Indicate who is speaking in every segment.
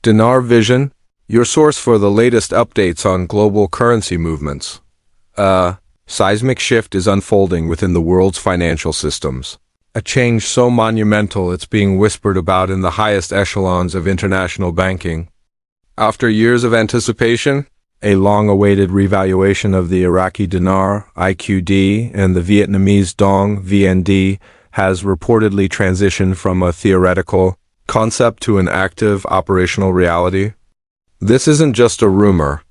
Speaker 1: Dinar Vision, your source for the latest updates on global currency movements. A seismic shift is unfolding within the world's financial systems. A change so monumental it's being whispered about in the highest echelons of international banking. After years of anticipation, a long-awaited revaluation of the Iraqi Dinar IQD and the Vietnamese Dong VND has reportedly transitioned from a theoretical concept to an active operational reality. This isn't just a rumor.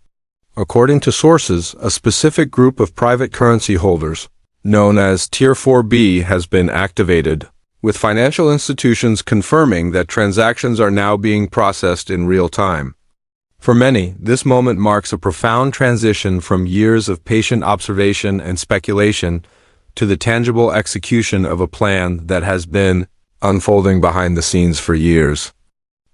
Speaker 1: According to sources, a specific group of private currency holders, known as Tier 4B, has been activated, with financial institutions confirming that transactions are now being processed in real time. For many, this moment marks a profound transition from years of patient observation and speculation to the tangible execution of a plan that has been unfolding behind the scenes for years.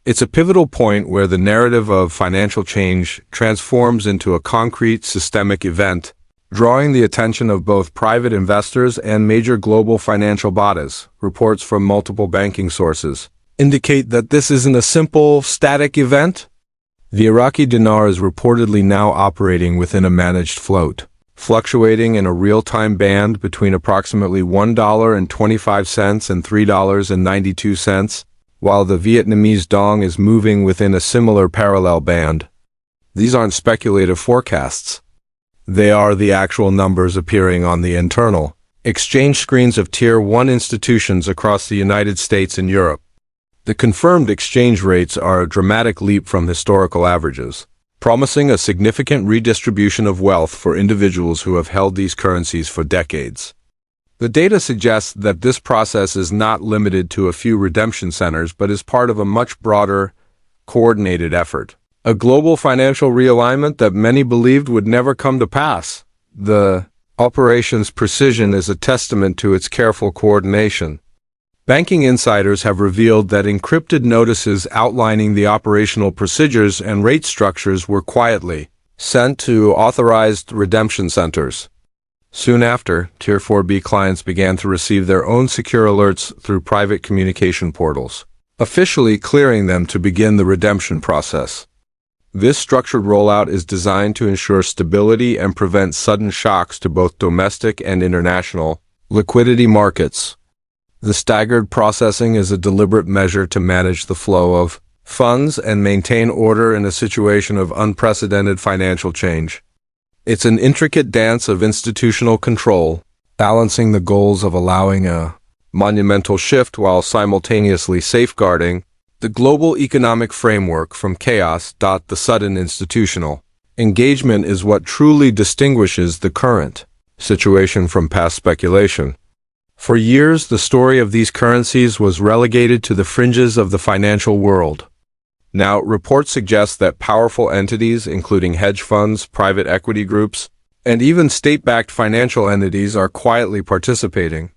Speaker 1: It's a pivotal point where the narrative of financial change transforms into a concrete systemic event, drawing the attention of both private investors and major global financial bodies. Reports from multiple banking sources indicate that this isn't a simple, static event. The Iraqi dinar is reportedly now operating within a managed float, fluctuating in a real-time band between approximately $1.25 and $3.92, while the Vietnamese Dong is moving within a similar parallel band. These aren't speculative forecasts. They are the actual numbers appearing on the internal exchange screens of Tier 1 institutions across the United States and Europe. The confirmed exchange rates are a dramatic leap from historical averages, promising a significant redistribution of wealth for individuals who have held these currencies for decades. The data suggests that this process is not limited to a few redemption centers but is part of a much broader, coordinated effort. A global financial realignment that many believed would never come to pass. The operation's precision is a testament to its careful coordination. Banking insiders have revealed that encrypted notices outlining the operational procedures and rate structures were quietly sent to authorized redemption centers. Soon after, Tier 4B clients began to receive their own secure alerts through private communication portals, officially clearing them to begin the redemption process. This structured rollout is designed to ensure stability and prevent sudden shocks to both domestic and international liquidity markets. The staggered processing is a deliberate measure to manage the flow of funds and maintain order in a situation of unprecedented financial change. It's an intricate dance of institutional control, balancing the goals of allowing a monumental shift while simultaneously safeguarding the global economic framework from chaos. The sudden institutional engagement is what truly distinguishes the current situation from past speculation. For years, the story of these currencies was relegated to the fringes of the financial world. Now, reports suggest that powerful entities, including hedge funds, private equity groups, and even state-backed financial entities, are quietly participating.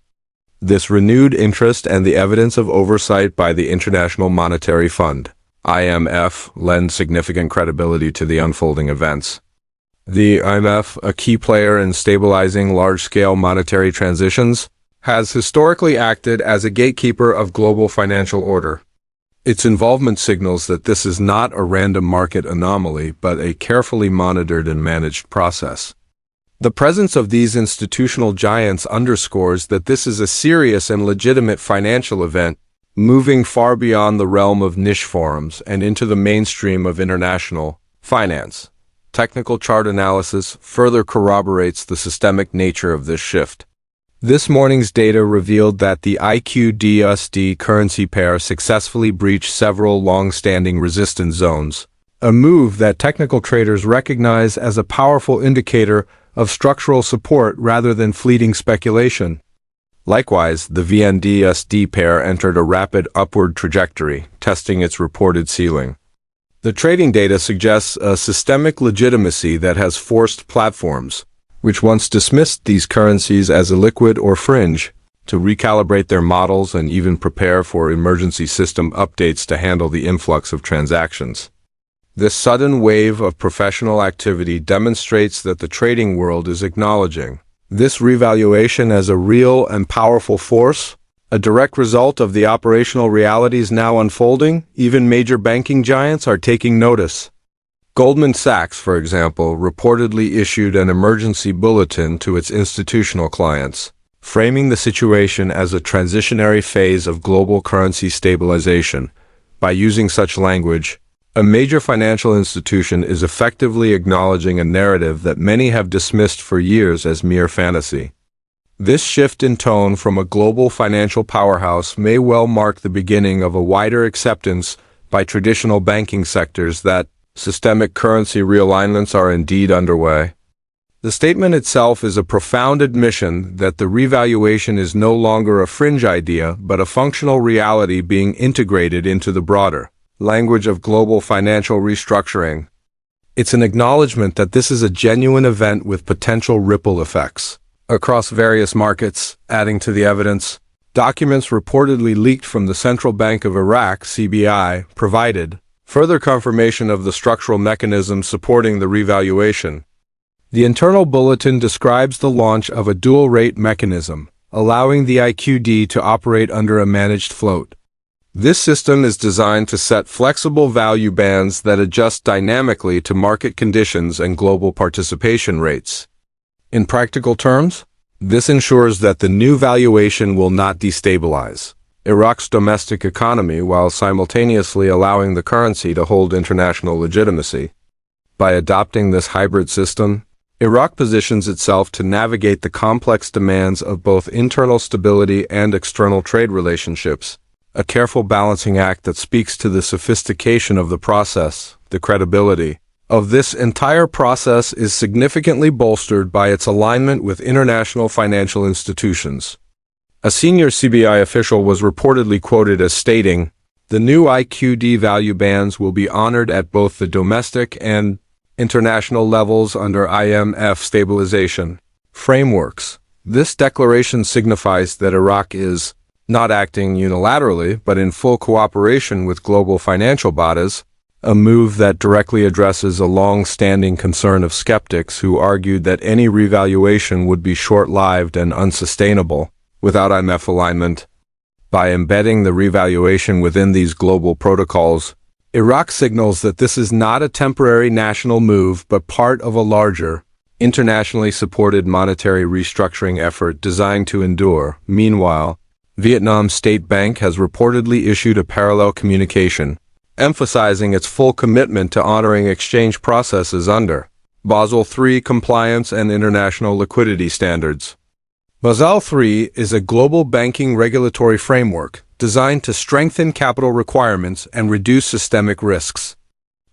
Speaker 1: This renewed interest and the evidence of oversight by the International Monetary Fund, IMF, lend significant credibility to the unfolding events. The IMF, a key player in stabilizing large-scale monetary transitions, has historically acted as a gatekeeper of global financial order. Its involvement signals that this is not a random market anomaly, but a carefully monitored and managed process. The presence of these institutional giants underscores that this is a serious and legitimate financial event, moving far beyond the realm of niche forums and into the mainstream of international finance. Technical chart analysis further corroborates the systemic nature of this shift. This morning's data revealed that the IQD-USD currency pair successfully breached several long-standing resistance zones, a move that technical traders recognize as a powerful indicator of structural support rather than fleeting speculation. Likewise, the VND-USD pair entered a rapid upward trajectory, testing its reported ceiling. The trading data suggests a systemic legitimacy that has forced platforms, which once dismissed these currencies as illiquid or fringe, to recalibrate their models and even prepare for emergency system updates to handle the influx of transactions. This sudden wave of professional activity demonstrates that the trading world is acknowledging this revaluation as a real and powerful force, A direct result of the operational realities now unfolding, even major banking giants are taking notice. Goldman Sachs, for example, reportedly issued an emergency bulletin to its institutional clients, framing the situation as a transitionary phase of global currency stabilization. By using such language, a major financial institution is effectively acknowledging a narrative that many have dismissed for years as mere fantasy. This shift in tone from a global financial powerhouse may well mark the beginning of a wider acceptance by traditional banking sectors that systemic currency realignments are indeed underway. The statement itself is a profound admission that the revaluation is no longer a fringe idea but a functional reality being integrated into the broader language of global financial restructuring. It's an acknowledgement that this is a genuine event with potential ripple effects across various markets. Adding to the evidence, documents reportedly leaked from the Central Bank of Iraq, CBI, provided further confirmation of the structural mechanisms supporting the revaluation. The internal bulletin describes the launch of a dual-rate mechanism, allowing the IQD to operate under a managed float. This system is designed to set flexible value bands that adjust dynamically to market conditions and global participation rates. In practical terms, this ensures that the new valuation will not destabilize Iraq's domestic economy while simultaneously allowing the currency to hold international legitimacy. By adopting this hybrid system, Iraq positions itself to navigate the complex demands of both internal stability and external trade relationships, a careful balancing act that speaks to the sophistication of the process. The credibility of this entire process is significantly bolstered by its alignment with international financial institutions. A senior CBI official was reportedly quoted as stating, "The new IQD value bands will be honored at both the domestic and international levels under IMF stabilization frameworks." This declaration signifies that Iraq is not acting unilaterally, but in full cooperation with global financial bodies, a move that directly addresses a long-standing concern of skeptics who argued that any revaluation would be short-lived and unsustainable without IMF alignment. By embedding the revaluation within these global protocols, Iraq signals that this is not a temporary national move but part of a larger, internationally supported monetary restructuring effort designed to endure. Meanwhile, Vietnam State Bank has reportedly issued a parallel communication, emphasizing its full commitment to honoring exchange processes under Basel III compliance and international liquidity standards. Basel III is a global banking regulatory framework designed to strengthen capital requirements and reduce systemic risks.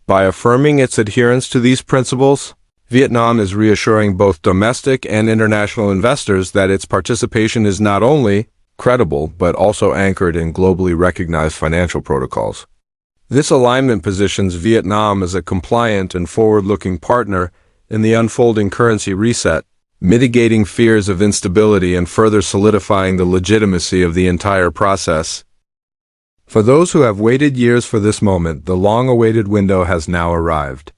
Speaker 1: By affirming its adherence to these principles, Vietnam is reassuring both domestic and international investors that its participation is not only credible but also anchored in globally recognized financial protocols. This alignment positions Vietnam as a compliant and forward-looking partner in the unfolding currency reset, mitigating fears of instability and further solidifying the legitimacy of the entire process. For those who have waited years for this moment, the long-awaited window has now arrived.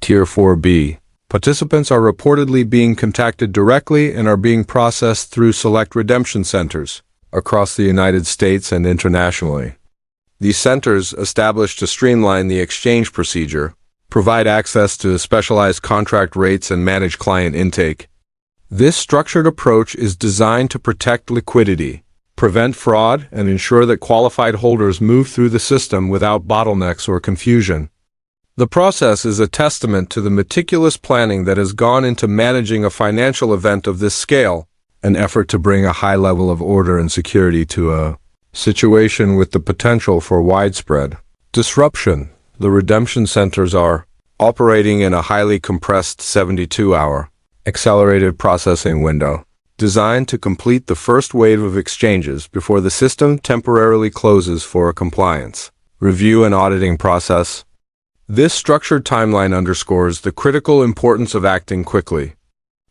Speaker 1: Tier 4B. Participants are reportedly being contacted directly and are being processed through select redemption centers across the United States and internationally. These centers, established to streamline the exchange procedure, provide access to specialized contract rates and manage client intake. This structured approach is designed to protect liquidity, prevent fraud, and ensure that qualified holders move through the system without bottlenecks or confusion. The process is a testament to the meticulous planning that has gone into managing a financial event of this scale, an effort to bring a high level of order and security to a situation with the potential for widespread disruption. The redemption centers are operating in a highly compressed 72-hour accelerated processing window, designed to complete the first wave of exchanges before the system temporarily closes for a compliance review and auditing process. This structured timeline underscores the critical importance of acting quickly.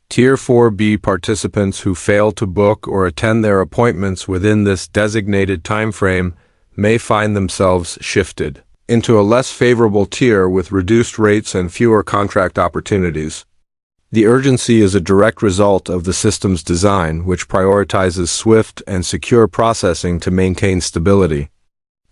Speaker 1: Tier 4B participants who fail to book or attend their appointments within this designated timeframe may find themselves shifted into a less favorable tier with reduced rates and fewer contract opportunities. The urgency is a direct result of the system's design, which prioritizes swift and secure processing to maintain stability.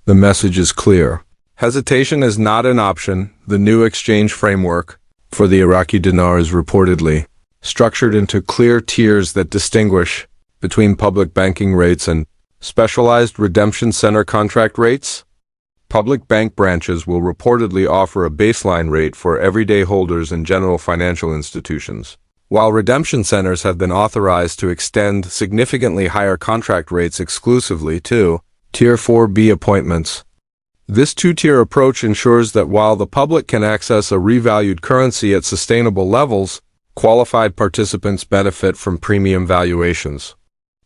Speaker 1: The message is clear. Hesitation is not an option. The new exchange framework for the Iraqi dinar is reportedly structured into clear tiers that distinguish between public banking rates and specialized redemption center contract rates. Public bank branches will reportedly offer a baseline rate for everyday holders and general financial institutions, while redemption centers have been authorized to extend significantly higher contract rates exclusively to Tier 4B appointments. This two-tier approach ensures that while the public can access a revalued currency at sustainable levels, qualified participants benefit from premium valuations.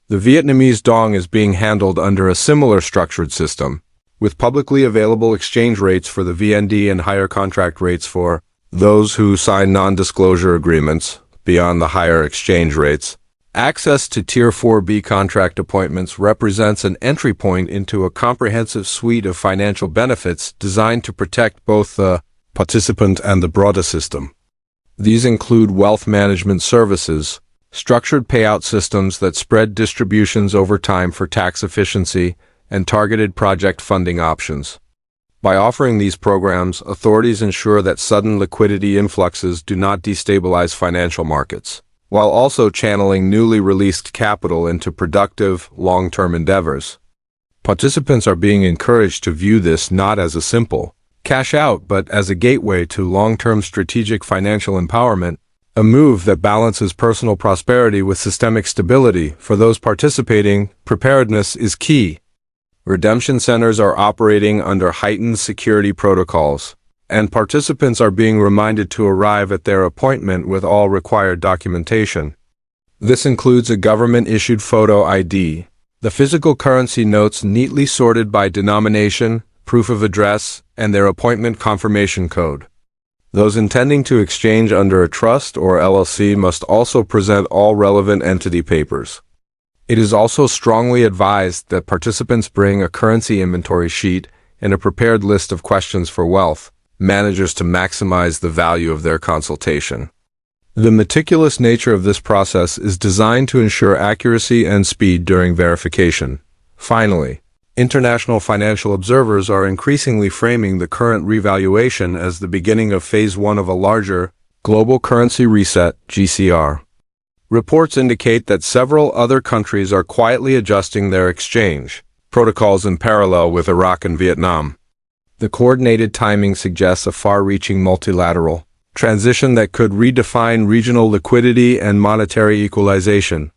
Speaker 1: The Vietnamese Dong is being handled under a similar structured system, with publicly available exchange rates for the VND and higher contract rates for those who sign non-disclosure agreements beyond the higher exchange rates. Access to Tier 4B contract appointments represents an entry point into a comprehensive suite of financial benefits designed to protect both the participant and the broader system. These include wealth management services, structured payout systems that spread distributions over time for tax efficiency, and targeted project funding options. By offering these programs, authorities ensure that sudden liquidity influxes do not destabilize financial markets, while also channeling newly released capital into productive, long-term endeavors. Participants are being encouraged to view this not as a simple cash out, but as a gateway to long-term strategic financial empowerment, a move that balances personal prosperity with systemic stability. For those participating, preparedness is key. Redemption centers are operating under heightened security protocols, and participants are being reminded to arrive at their appointment with all required documentation. This includes a government-issued photo ID, the physical currency notes neatly sorted by denomination, proof of address, and their appointment confirmation code. Those intending to exchange under a trust or LLC must also present all relevant entity papers. It is also strongly advised that participants bring a currency inventory sheet and a prepared list of questions for wealth managers to maximize the value of their consultation. The meticulous nature of this process is designed to ensure accuracy and speed during verification. Finally, international financial observers are increasingly framing the current revaluation as the beginning of Phase 1 of a larger global currency reset, GCR. Reports indicate that several other countries are quietly adjusting their exchange protocols in parallel with Iraq and Vietnam. The coordinated timing suggests a far-reaching multilateral transition that could redefine regional liquidity and monetary equalization.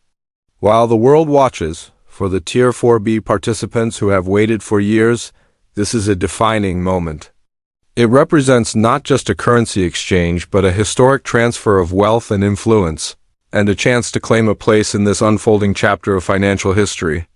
Speaker 1: While the world watches, for the Tier 4B participants who have waited for years, this is a defining moment. It represents not just a currency exchange, but a historic transfer of wealth and influence, and a chance to claim a place in this unfolding chapter of financial history.